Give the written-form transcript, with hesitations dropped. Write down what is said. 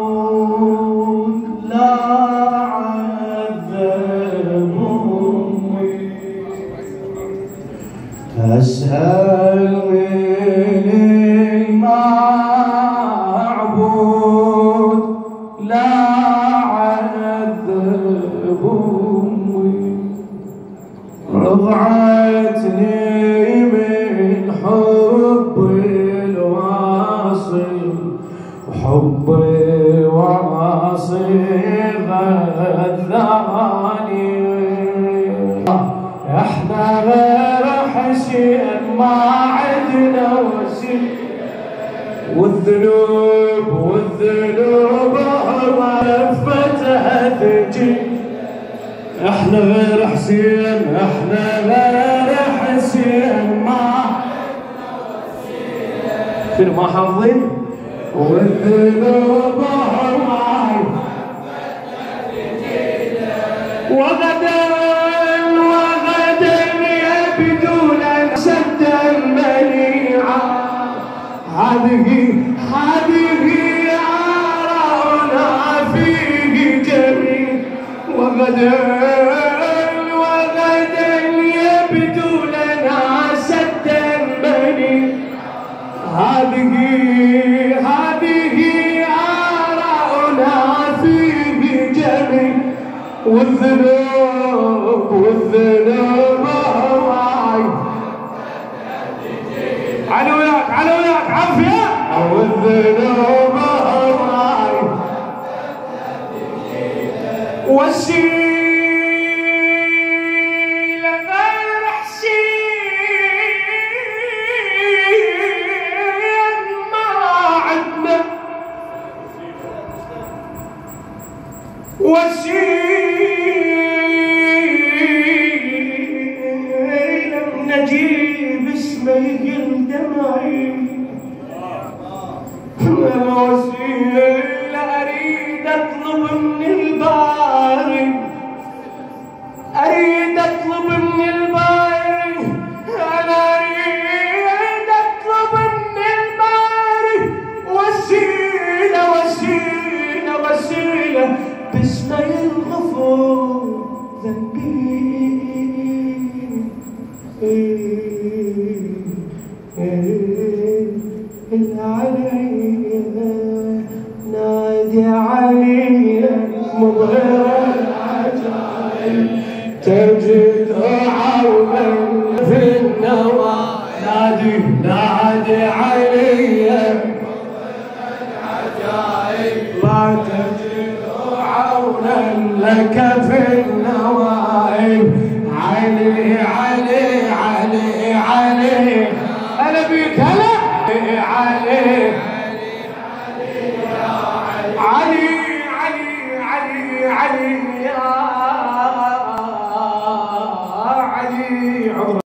المعبود لا عذبهم تسأل من المعبود لا عذبهم رضعتني من حب الواصل وحب الواصل غذاني احنا غير حسين ما عدنا وسيل والذنوب هفتها تجي احنا غير حسين احنا غير حسين ما فين ما حافظين والذنوب هواي وغدا يبدون سدا منيعا هذه آراؤنا فيه جميع وغدا يبدو لنا سدا منيعا هذه آراؤنا فيه جميع والذنوب هواي على وياك عافية والذنوب هواي وسيلة غير حسين ما عندنا وسيلة نجيب اسمه الدمعي وسيلة أريد أطلب من الباري أنا أريد أطلب من الباري وسيلة باسمه الغفور ذنبي نادي علي مظهر العجائب تجد عونا في النوى نادي علي مظهر العجائب لا تجد عونا لك في النوائب علي أنا بيك هلا علي